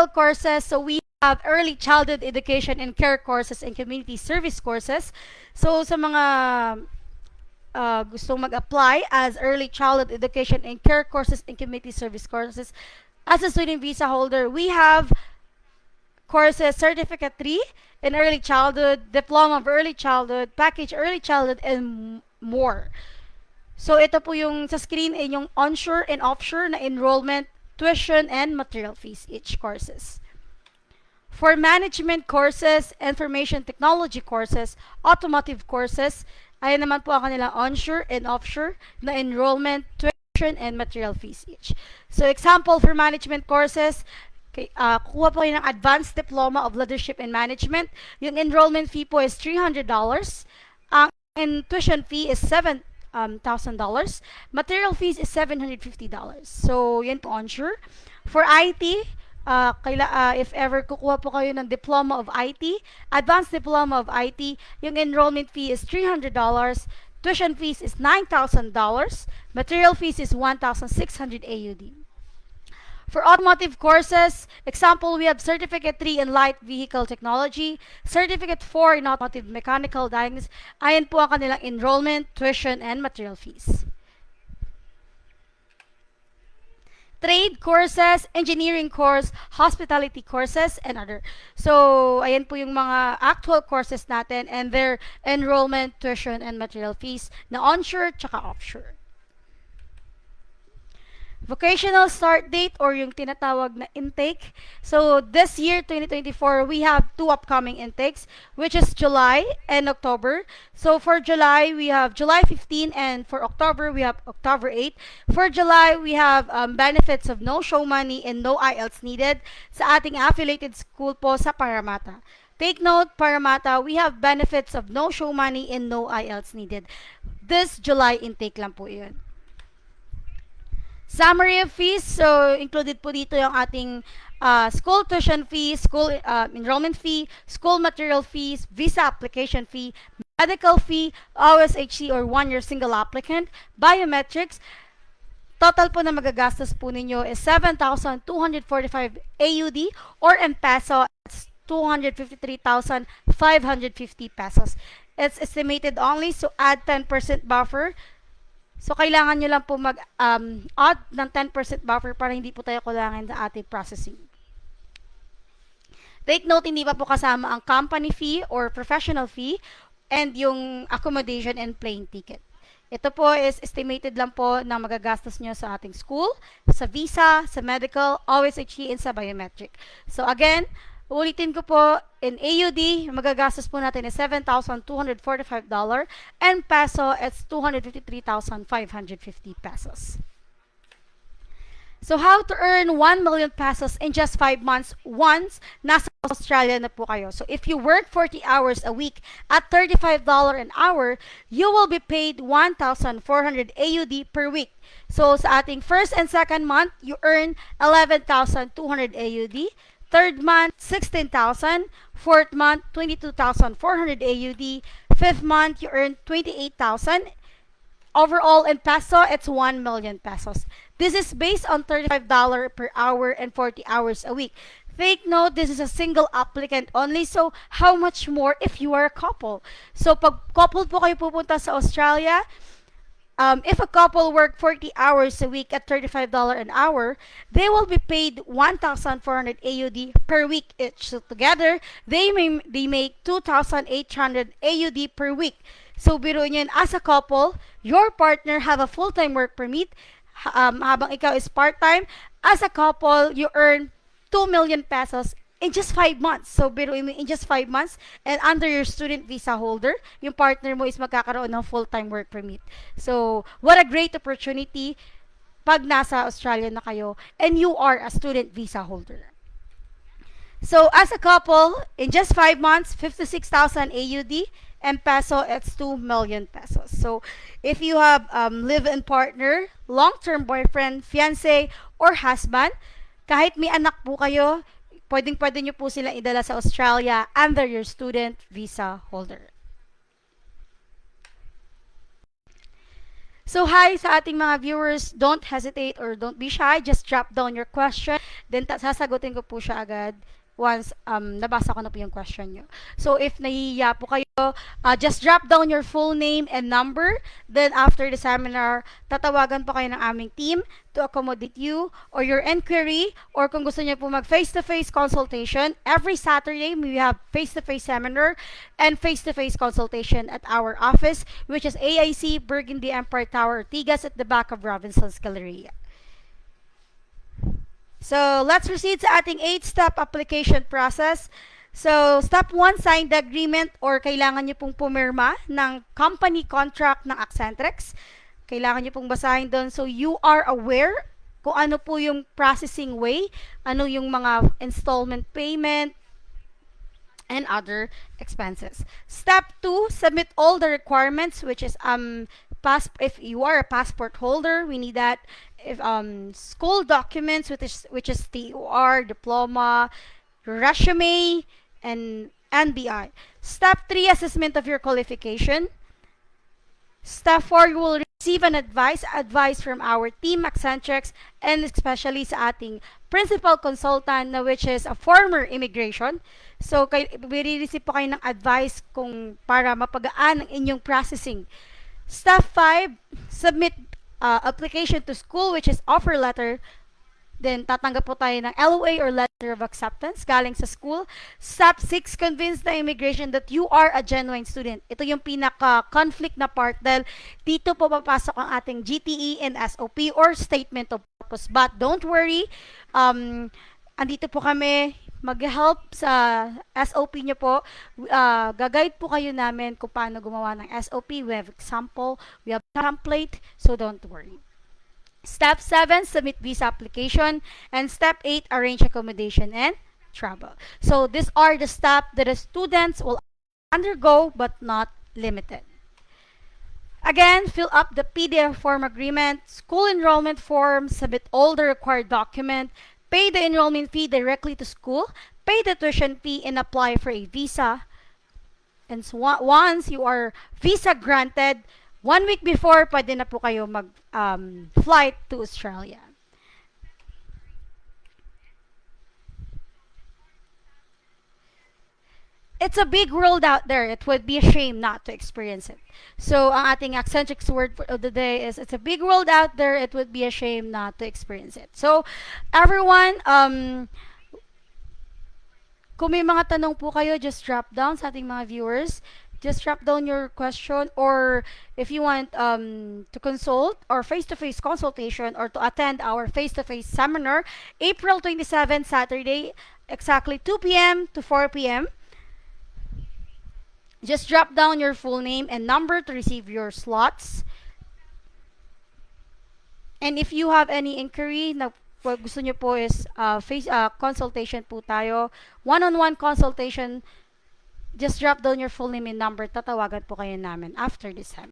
courses. So we have early childhood education and care courses and community service courses. So sa mga gustong mag-apply as early childhood education and care courses and community service courses, as a student visa holder, we have courses Certificate 3 in Early Childhood, Diploma of Early Childhood, Package Early Childhood, and more. So ito po yung sa screen ay yung onshore and offshore na enrollment, tuition, and material fees each courses. For management courses, information technology courses, automotive courses, ayan naman po ang kanilang onshore and offshore na enrollment, tuition, and material fees each. So example for management courses, kuha po kayo ng Advanced Diploma of Leadership and Management. Yung enrollment fee po is $300. Ang tuition fee is $7,000. Material fees is $750. So, yan po onshore. For IT, if ever kukuha po kayo ng Diploma of IT, Advanced Diploma of IT, yung enrollment fee is $300. Tuition fees is $9,000. Material fees is 1,600 AUD. For automotive courses, example, we have Certificate 3 in Light Vehicle Technology, Certificate 4 in Automotive Mechanical Diagnosis. Ayan po ang kanilang enrollment, tuition, and material fees. Trade courses, engineering course, hospitality courses, and other. So, ayan po yung mga actual courses natin and their enrollment, tuition, and material fees na onshore tsaka offshore. Vocational start date or yung tinatawag na intake. So this year, 2024, we have two upcoming intakes, which is July and October. So for July, we have July 15, and for October, we have October 8. For July, we have benefits of no show money and no IELTS needed sa ating affiliated school po sa Parramatta. Take note, Parramatta, we have benefits of no show money and no IELTS needed. This July intake lang po yun. Summary of fees, so included po dito yung ating school tuition fee, school enrollment fee, school material fees, visa application fee, medical fee, OSHC or 1-year single applicant, biometrics. Total po na magagastos po ninyo is 7,245 AUD or in peso, it's 253,550 pesos. It's estimated only, so add 10% buffer. So, kailangan nyo lang po mag-add ng 10% buffer para hindi po tayo kulangan sa ating processing. Take note, hindi pa po kasama ang company fee or professional fee and yung accommodation and plane ticket. Ito po is estimated lang po na magagastos nyo sa ating school, sa visa, sa medical, OSHE, and sa biometric. So, again, ulitin ko po, in AUD, magagastos po natin is $7,245 and peso, it's 253,550 pesos. So, how to earn 1 million pesos in just 5 months once nasa Australia na po kayo. So, if you work 40 hours a week at $35 an hour, you will be paid 1,400 AUD per week. So, sa ating first and second month, you earn 11,200 AUD. Third month, 16,000. Fourth month, 22,400 AUD. Fifth month, you earn 28,000. Overall, in peso, it's 1 million pesos. This is based on $35 per hour and 40 hours a week. Take note, this is a single applicant only. So, how much more if you are a couple? So, pag couple po kayo pupunta sa Australia, if a couple work 40 hours a week at $35 an hour, they will be paid 1,400 AUD per week each. So together, they make 2,800 AUD per week. So biro niyo yun, as a couple, your partner have a full-time work permit, habang ikaw is part-time. As a couple, you earn 2 million pesos in just 5 months. So, biruin mo in just 5 months and under your student visa holder, yung partner mo is magkakaroon ng full-time work permit. So, what a great opportunity pag nasa Australia na kayo and you are a student visa holder. So, as a couple, in just 5 months, 56,000 AUD and peso, it's 2 million pesos. So, if you have live-in partner, long-term boyfriend, fiancé, or husband, kahit may anak po kayo, pwedeng-pwede nyo po silang idala sa Australia under your student visa holder. So hi sa ating mga viewers, don't hesitate or don't be shy, just drop down your question, then sasagutin ko po siya agad once nabasa ko na po yung question nyo. So if nahihiya po kayo, just drop down your full name and number, then after the seminar, tatawagan po kayo ng aming team to accommodate you or your inquiry, or kung gusto niyo po mag face-to-face consultation, every Saturday we have face-to-face seminar and face-to-face consultation at our office, which is AIC Burgundy Empire Tower, Ortigas, at the back of Robinson's Galleria. So, let's proceed sa ating 8-step application process. So, step 1, sign the agreement or kailangan nyo pong pumirma ng company contract ng Accentrix. Kailangan nyo pong basahin doon so you are aware kung ano po yung processing way, ano yung mga installment payment, and other expenses. Step 2, submit all the requirements, which is if you are a passport holder, we need that. If school documents, which is TOR, diploma, resume, and NBI. Step 3, assessment of your qualification. Step 4, you will receive an advice from our team Accentrix, and especially sa ating principal consultant na which is a former immigration. So, i-receive po kayo ng advice kung para mapagaan ang inyong processing. Step 5, submit application to school, which is offer letter. Then, tatanggap po tayo ng LOA or letter of acceptance galing sa school. Step 6, convince the immigration that you are a genuine student. Ito yung pinaka-conflict na part dahil dito po papasok ang ating GTE and SOP or Statement of Purpose. But don't worry, andito po kami mag-help sa SOP nyo po. Gagayad po kayo namin kung paano gumawa ng SOP. We have example, we have template, so don't worry. Step 7, submit visa application. And step 8, arrange accommodation and travel. So these are the steps that the students will undergo but not limited. Again, fill up the PDF form agreement, school enrollment form, submit all the required documents, pay the enrollment fee directly to school, pay the tuition fee, and apply for a visa. And so once you are visa granted, 1 week before, pwede na po kayo mag-flight to Australia. It's a big world out there. It would be a shame not to experience it. So, ang ating Accentrix word of the day is, it's a big world out there. It would be a shame not to experience it. So, everyone, kung may mga tanong po kayo, just drop down sa ating mga viewers. Just drop down your question, or if you want to consult or face-to-face consultation or to attend our face-to-face seminar, April 27, Saturday, exactly 2 p.m. to 4 p.m. Just drop down your full name and number to receive your slots. And if you have any inquiry na gusto nyo po is consultation po tayo, one-on-one consultation, just drop down your full name and number. Tatawagan po kayo namin after this time.